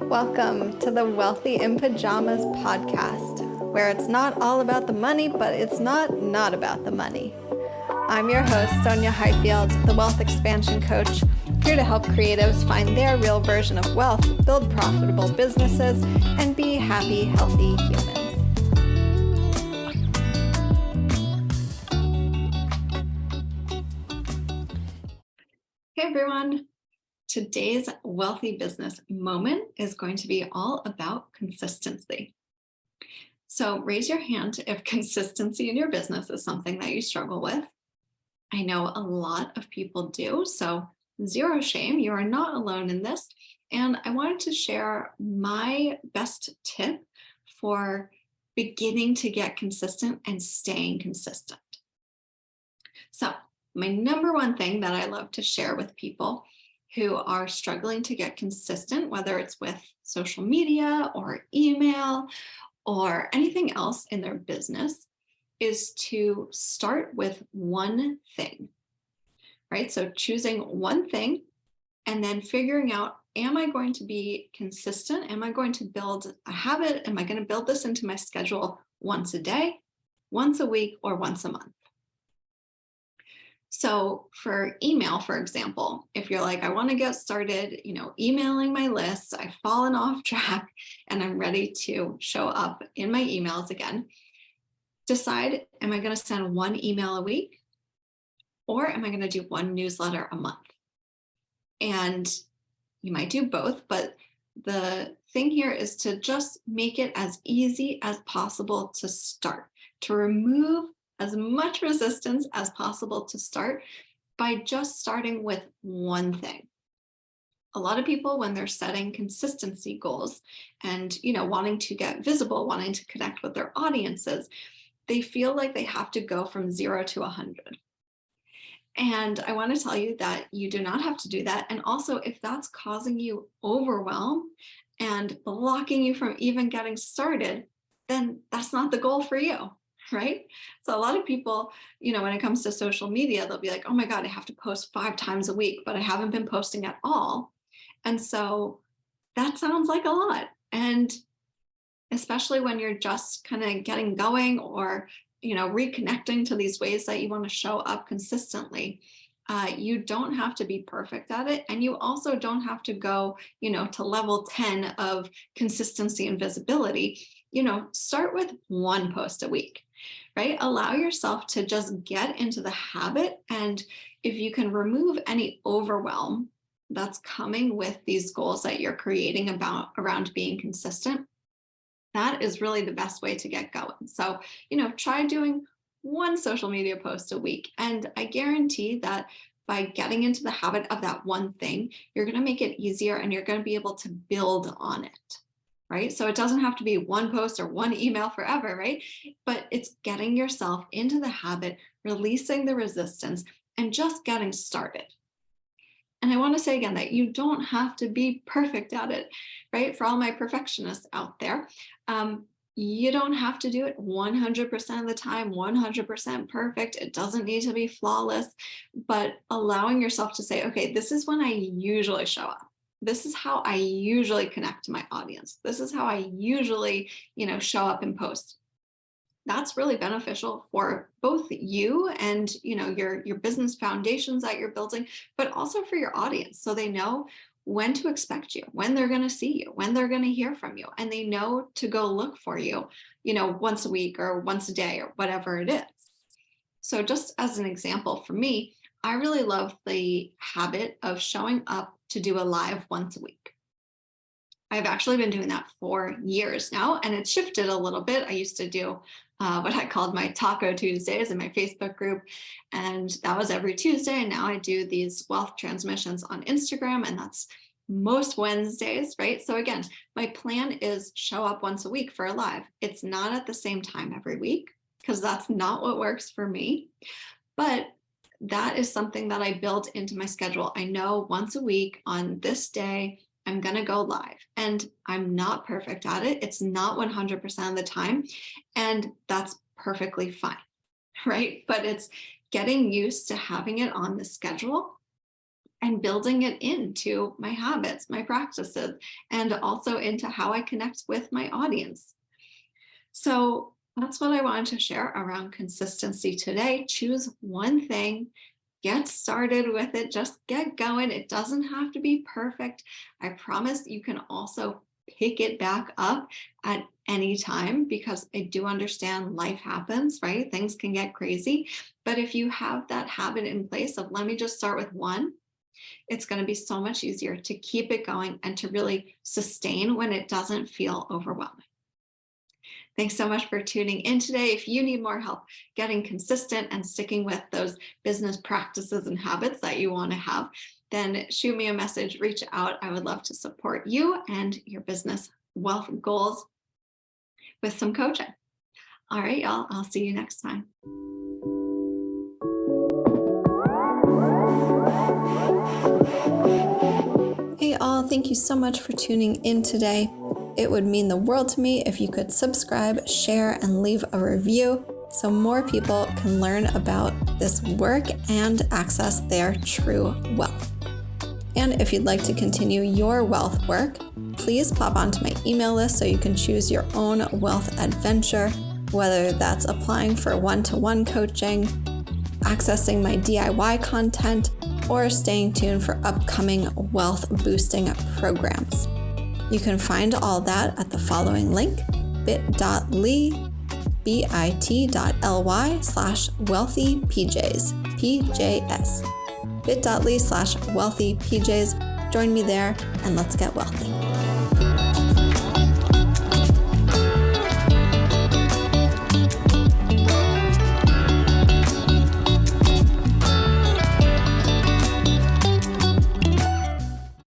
Welcome to the Wealthy in Pajamas podcast, where it's not all about the money, but it's not about the money. I'm your host, Sonya, the Wealth Expansion Coach, here to help creatives find their real version of wealth, build profitable businesses, and be happy, healthy humans. Hey everyone. Today's Wealthy Business Moment is going to be all about consistency. So raise your hand if consistency in your business is something that you struggle with. I know a lot of people do, so zero shame. You are not alone in this. And I wanted to share my best tip for beginning to get consistent and staying consistent. So my number one thing that I love to share with people who are struggling to get consistent, whether it's with social media or email or anything else in their business, is to start with one thing, right? So choosing one thing and then figuring out, am I going to be consistent? Am I going to build a habit? Am I going to build this into my schedule once a day, once a week, or once a month? So for email, for example, if you're like, I want to get started, emailing my lists, I've fallen off track and I'm ready to show up in my emails again, decide, am I going to send one email a week or am I going to do one newsletter a month? And you might do both, but the thing here is to just make it as easy as possible to start, to remove as much resistance as possible to start by just starting with one thing. A lot of people, when they're setting consistency goals and, wanting to get visible, wanting to connect with their audiences, they feel like they have to go from 0 to 100. And I want to tell you that you do not have to do that. And also, if that's causing you overwhelm and blocking you from even getting started, then that's not the goal for you. Right? So a lot of people, when it comes to social media, they'll be like, oh my God, I have to post 5 times a week, but I haven't been posting at all. And so that sounds like a lot. And especially when you're just kind of getting going or, reconnecting to these ways that you want to show up consistently, you don't have to be perfect at it. And you also don't have to go, to level 10 of consistency and visibility. Start with one post a week. Right? Allow yourself to just get into the habit. And if you can remove any overwhelm that's coming with these goals that you're creating around being consistent, that is really the best way to get going. So, try doing one social media post a week. And I guarantee that by getting into the habit of that one thing, you're going to make it easier and you're going to be able to build on it. Right? So it doesn't have to be one post or one email forever, right? But it's getting yourself into the habit, releasing the resistance, and just getting started. And I want to say again that you don't have to be perfect at it, right? For all my perfectionists out there, you don't have to do it 100% of the time, 100% perfect. It doesn't need to be flawless, but allowing yourself to say, okay, this is when I usually show up. This is how I usually connect to my audience. This is how I usually, show up and post. That's really beneficial for both you and, your business foundations that you're building, but also for your audience. So they know when to expect you, when they're going to see you, when they're going to hear from you, and they know to go look for you, once a week or once a day or whatever it is. So just as an example for me, I really love the habit of showing up to do a live once a week. I've actually been doing that for years now, and it's shifted a little bit. I used to do what I called my Taco Tuesdays in my Facebook group, and that was every Tuesday. And now I do these wealth transmissions on Instagram, and that's most Wednesdays, right? So again, my plan is show up once a week for a live. It's not at the same time every week because that's not what works for me, but that is something that I build into my schedule. I know once a week on this day, I'm going to go live, and I'm not perfect at it. It's not 100% of the time, and that's perfectly fine, right? But it's getting used to having it on the schedule and building it into my habits, my practices, and also into how I connect with my audience. So that's what I wanted to share around consistency today. Choose one thing, get started with it, just get going. It doesn't have to be perfect. I promise you can also pick it back up at any time, because I do understand life happens, right? Things can get crazy. But if you have that habit in place of, let me just start with one, it's going to be so much easier to keep it going and to really sustain when it doesn't feel overwhelming. Thanks so much for tuning in today. If you need more help getting consistent and sticking with those business practices and habits that you want to have, then shoot me a message, reach out. I would love to support you and your business wealth goals with some coaching. All right, y'all. I'll see you next time. Hey, all. Thank you so much for tuning in today. It would mean the world to me if you could subscribe, share, and leave a review so more people can learn about this work and access their true wealth. And if you'd like to continue your wealth work, please pop onto my email list so you can choose your own wealth adventure, whether that's applying for one-to-one coaching, accessing my DIY content, or staying tuned for upcoming wealth boosting programs. You can find all that at the following link, bit.ly/wealthypjs, PJS, bit.ly/wealthypjs. Join me there and let's get wealthy.